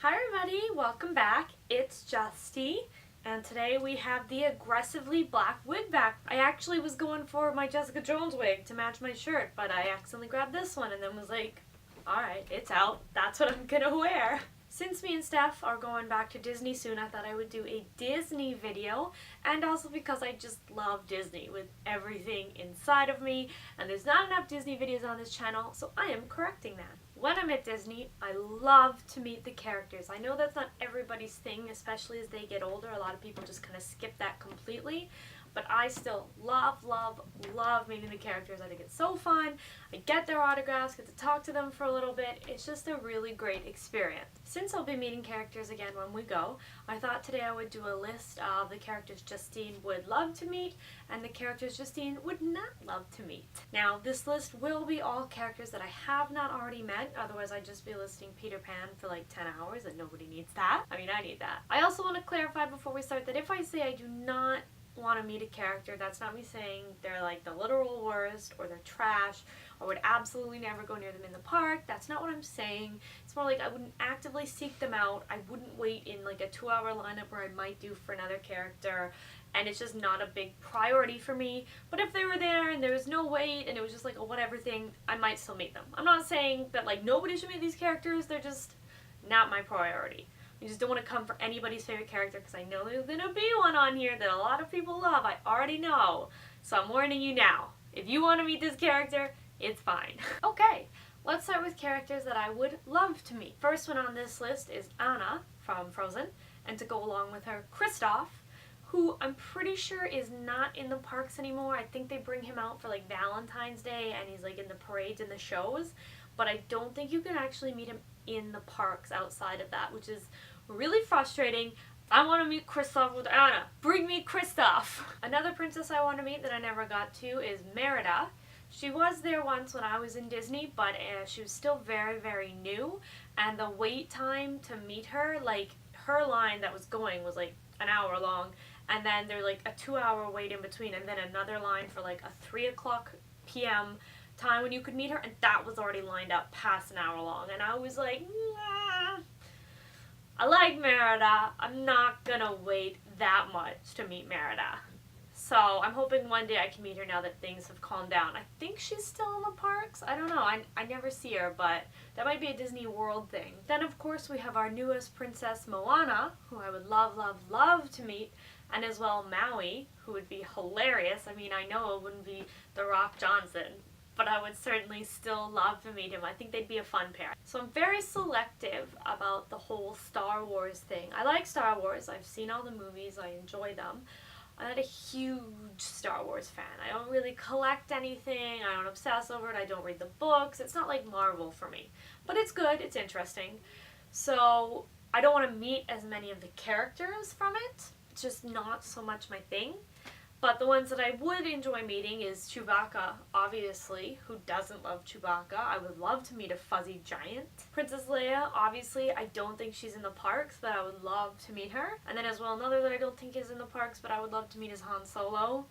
Hi everybody, welcome back. It's Justine, and today we have the aggressively black wig back. I actually was going for my Jessica Jones wig to match my shirt, but I accidentally grabbed this one and then was like, alright, it's out. That's what I'm gonna wear. Since me and Steph are going back to Disney soon, I thought I would do a Disney video, and also because I just love Disney with everything inside of me, and there's not enough Disney videos on this channel, so I am correcting that. When I'm at Disney, I love to meet the characters. I know that's not everybody's thing, especially as they get older. A lot of people just kind of skip that completely. But I still love meeting the characters. I think it's so fun. I get their autographs, get to talk to them for a little bit. It's just a really great experience. Since I'll be meeting characters again when we go, I thought today I would do a list of the characters Justine would love to meet and the characters Justine would not love to meet. Now, this list will be all characters that I have not already met, otherwise I'd just be listing Peter Pan for like 10 hours and nobody needs that. I mean, I need that. I also want to clarify before we start that if I say I do not want to meet a character, that's not me saying they're like the literal worst or they're trash or would absolutely never go near them in the park. That's not what I'm saying. It's more like I wouldn't actively seek them out. I wouldn't wait in like a 2-hour lineup where I might do for another character, and it's just not a big priority for me. But if they were there and there was no wait and it was just like a whatever thing, I might still meet them. I'm not saying that like nobody should meet these characters, they're just not my priority. You just don't want to come for anybody's favorite character because I know there's going to be one on here that a lot of people love. I already know. So I'm warning you now. If you want to meet this character, it's fine. Okay, let's start with characters that I would love to meet. First one on this list is Anna from Frozen, and to go along with her, Kristoff, who I'm pretty sure is not in the parks anymore. I think they bring him out for like Valentine's Day and he's like in the parades and the shows, but I don't think you can actually meet him in the parks outside of that, which is really frustrating. I want to meet Kristoff with Anna. Bring me Kristoff! Another princess I want to meet that I never got to is Merida. She was there once when I was in Disney, but she was still very new, and the wait time to meet her, like her line that was going was like an hour long, and then there's like a 2-hour wait in between, and then another line for like a 3 o'clock p.m. time when you could meet her, and that was already lined up past an hour long, and I was like, nah. I like Merida. I'm not gonna wait that much to meet Merida. So I'm hoping one day I can meet her now that things have calmed down. I think she's still in the parks. I don't know. I never see her, but that might be a Disney World thing. Then of course we have our newest princess, Moana, who I would love to meet, and as well Maui, who would be hilarious. I mean, I know it wouldn't be The Rock Johnson, but I would certainly still love to meet him. I think they'd be a fun pair. So I'm very selective about the whole Star Wars thing. I like Star Wars. I've seen all the movies. I enjoy them. I'm not a huge Star Wars fan. I don't really collect anything. I don't obsess over it. I don't read the books. It's not like Marvel for me. But it's good. It's interesting. So I don't want to meet as many of the characters from it. It's just not so much my thing. But the ones that I would enjoy meeting is Chewbacca, obviously. Who doesn't love Chewbacca? I would love to meet a fuzzy giant. Princess Leia, obviously, I don't think she's in the parks, but I would love to meet her. And then as well, another that I don't think is in the parks, but I would love to meet is Han Solo.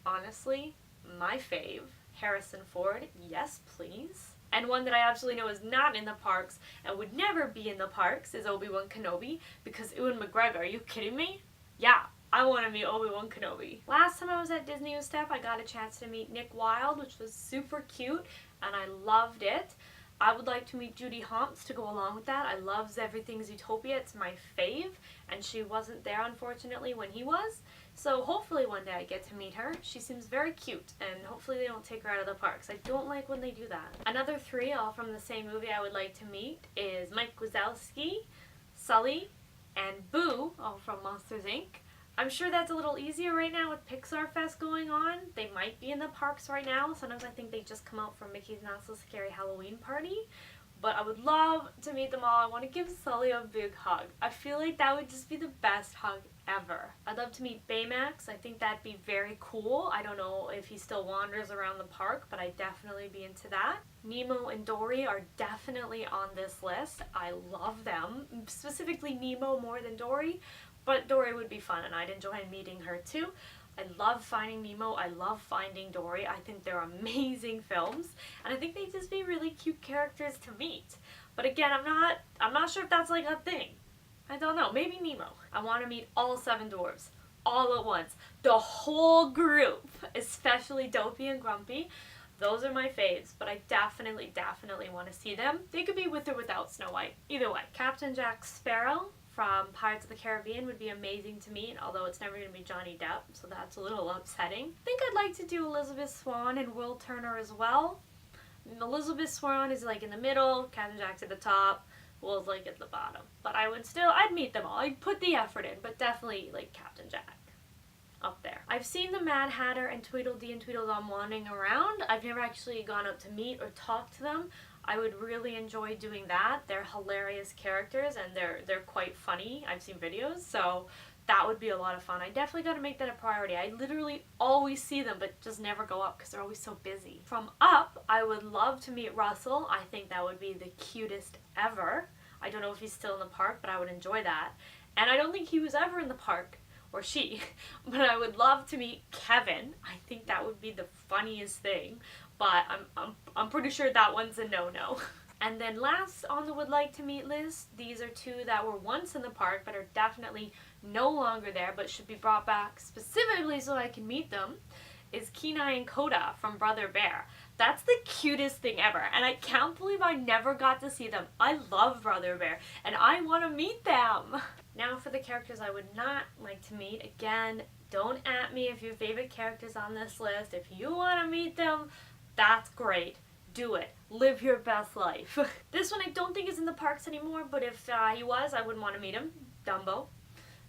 Honestly, my fave. Harrison Ford, yes please. And one that I absolutely know is not in the parks and would never be in the parks is Obi-Wan Kenobi, because Ewan McGregor, are you kidding me? Yeah. I want to meet Obi-Wan Kenobi. Last time I was at Disney with Steph, I got a chance to meet Nick Wilde, which was super cute, and I loved it. I would like to meet Judy Hopps to go along with that. I love Everything Zootopia. It's my fave, and she wasn't there, unfortunately, when he was. So hopefully one day I get to meet her. She seems very cute, and hopefully they don't take her out of the parks. I don't like when they do that. Another 3, all from the same movie I would like to meet, is Mike Wazowski, Sully, and Boo, all from Monsters, Inc. I'm sure that's a little easier right now with Pixar Fest going on. They might be in the parks right now. Sometimes I think they just come out for Mickey's Not So Scary Halloween Party. But I would love to meet them all. I want to give Sully a big hug. I feel like that would just be the best hug ever. I'd love to meet Baymax. I think that'd be very cool. I don't know if he still wanders around the park, but I'd definitely be into that. Nemo and Dory are definitely on this list. I love them. Specifically Nemo more than Dory. But Dory would be fun, and I'd enjoy meeting her too. I love Finding Nemo. I love Finding Dory. I think they're amazing films, and I think they'd just be really cute characters to meet. But again, I'm not sure if that's like a thing. I don't know. Maybe Nemo. I want to meet all 7 dwarves all at once. The whole group, especially Dopey and Grumpy. Those are my faves, but I definitely want to see them. They could be with or without Snow White. Either way. Captain Jack Sparrow from Pirates of the Caribbean would be amazing to meet, although it's never going to be Johnny Depp, so that's a little upsetting. I think I'd like to do Elizabeth Swann and Will Turner as well. Elizabeth Swann is like in the middle, Captain Jack's at the top, Will's like at the bottom. But I'd meet them all. I'd put the effort in, but definitely like Captain Jack up there. I've seen the Mad Hatter and Tweedledee and Tweedledum wandering around. I've never actually gone out to meet or talk to them. I would really enjoy doing that. They're hilarious characters and they're quite funny. I've seen videos, so that would be a lot of fun. I definitely got to make that a priority. I literally always see them, but just never go up because they're always so busy. From Up, I would love to meet Russell. I think that would be the cutest ever. I don't know if he's still in the park, but I would enjoy that. And I don't think he was ever in the park, or she, but I would love to meet Kevin. I think that would be the funniest thing, but I'm pretty sure that one's a no-no. And then last on the would like to meet list, these are 2 that were once in the park but are definitely no longer there but should be brought back specifically so I can meet them, is Kenai and Coda from Brother Bear. That's the cutest thing ever, and I can't believe I never got to see them. I love Brother Bear, and I want to meet them. Now for the characters I would not like to meet. Again, don't at me if your favorite characters on this list. If you want to meet them, that's great. Do it. Live your best life. This one I don't think is in the parks anymore, but if he was, I wouldn't want to meet him. Dumbo.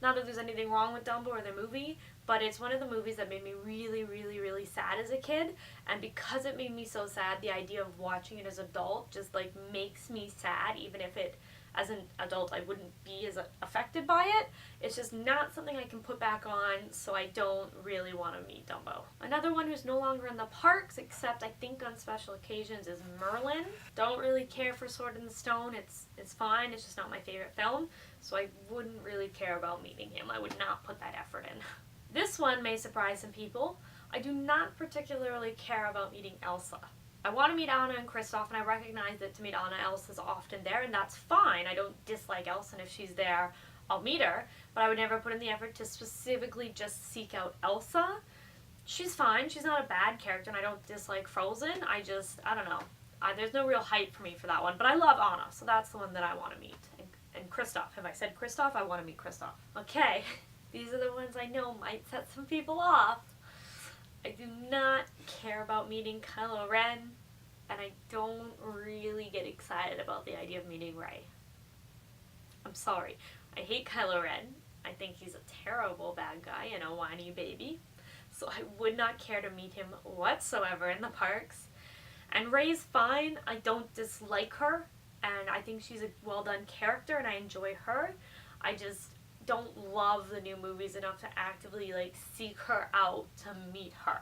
Not that there's anything wrong with Dumbo or the movie, but it's one of the movies that made me really sad as a kid, and because it made me so sad, the idea of watching it as an adult just like makes me sad, even if it, as an adult, I wouldn't be as affected by it. It's just not something I can put back on, so I don't really want to meet Dumbo. Another one who's no longer in the parks, except I think on special occasions, is Merlin. Don't really care for Sword in the Stone. It's fine. It's just not my favorite film, so I wouldn't really care about meeting him. I would not put that effort in. This one may surprise some people. I do not particularly care about meeting Elsa. I want to meet Anna and Kristoff, and I recognize that to meet Anna, Elsa's often there, and that's fine. I don't dislike Elsa, and if she's there, I'll meet her, but I would never put in the effort to specifically just seek out Elsa. She's fine. She's not a bad character, and I don't dislike Frozen. I don't know. There's no real hype for me for that one, but I love Anna, so that's the one that I want to meet. And Kristoff. Have I said Kristoff? I want to meet Kristoff. Okay, these are the ones I know might set some people off. I do not care about meeting Kylo Ren, and I don't really get excited about the idea of meeting Rey. I'm sorry. I hate Kylo Ren. I think he's a terrible bad guy and a whiny baby. So I would not care to meet him whatsoever in the parks. And Rey's fine. I don't dislike her, and I think she's a well-done character, and I enjoy her. I just don't love the new movies enough to actively seek her out to meet her.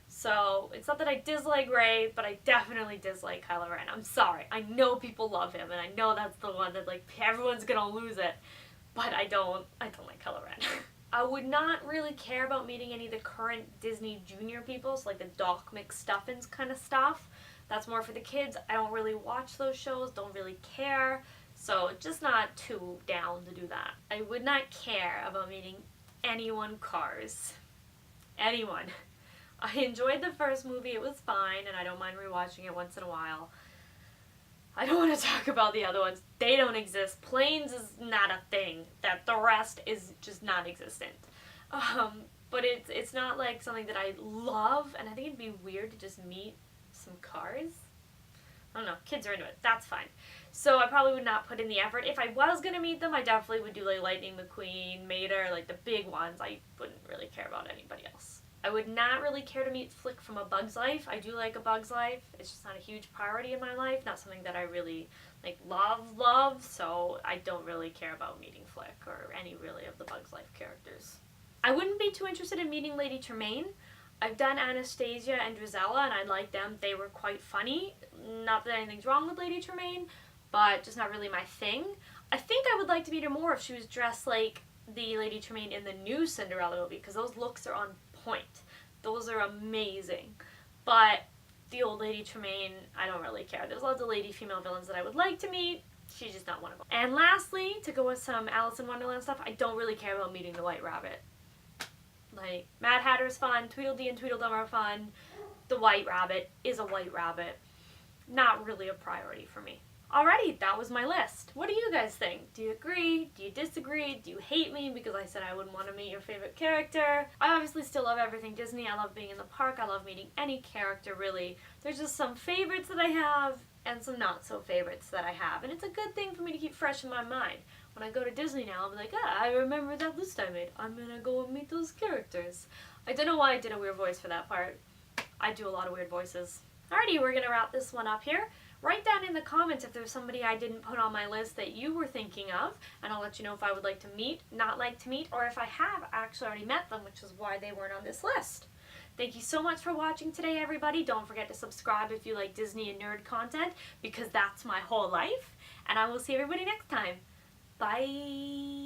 So it's not that I dislike Rey, but I definitely dislike Kylo Ren. I'm sorry. I know people love him, and I know that's the one that everyone's gonna lose it, but I don't like Kylo Ren. I would not really care about meeting any of the current Disney Junior people, so the Doc McStuffins kind of stuff. That's more for the kids. I don't really watch those shows, don't really care. So just not too down to do that. I would not care about meeting anyone Cars. Anyone. I enjoyed the first movie, it was fine, and I don't mind rewatching it once in a while. I don't want to talk about the other ones. They don't exist. Planes is not a thing. That the rest is just non-existent. But it's not something that I love, and I think it'd be weird to just meet some cars. I don't know, kids are into it, that's fine. So I probably would not put in the effort. If I was going to meet them, I definitely would do Lightning McQueen, Mater, the big ones. I wouldn't really care about anybody else. I would not really care to meet Flick from A Bug's Life. I do like A Bug's Life. It's just not a huge priority in my life, not something that I really love, so I don't really care about meeting Flick or any really of the Bug's Life characters. I wouldn't be too interested in meeting Lady Tremaine. I've done Anastasia and Drizella, and I like them. They were quite funny. Not that anything's wrong with Lady Tremaine, but just not really my thing. I think I would like to meet her more if she was dressed like the Lady Tremaine in the new Cinderella movie, because those looks are on point. Those are amazing. But the old lady Tremaine, I don't really care. There's lots of lady female villains that I would like to meet. She's just not one of them. And lastly, to go with some Alice in Wonderland stuff, I don't really care about meeting the White Rabbit. Like, Mad Hatter's fun, Tweedledee and Tweedledum are fun. The White Rabbit is a White Rabbit. Not really a priority for me. Alrighty, that was my list. What do you guys think? Do you agree? Do you disagree? Do you hate me because I said I wouldn't want to meet your favorite character? I obviously still love everything Disney. I love being in the park. I love meeting any character, really. There's just some favorites that I have and some not so favorites that I have. And it's a good thing for me to keep fresh in my mind. When I go to Disney now, I'll be like, I remember that list I made. I'm gonna go and meet those characters. I don't know why I did a weird voice for that part. I do a lot of weird voices. Alrighty, we're gonna wrap this one up here. Write down in the comments if there's somebody I didn't put on my list that you were thinking of, and I'll let you know if I would like to meet, not like to meet, or if I have actually already met them, which is why they weren't on this list. Thank you so much for watching today, everybody. Don't forget to subscribe if you like Disney and nerd content, because that's my whole life. And I will see everybody next time. Bye!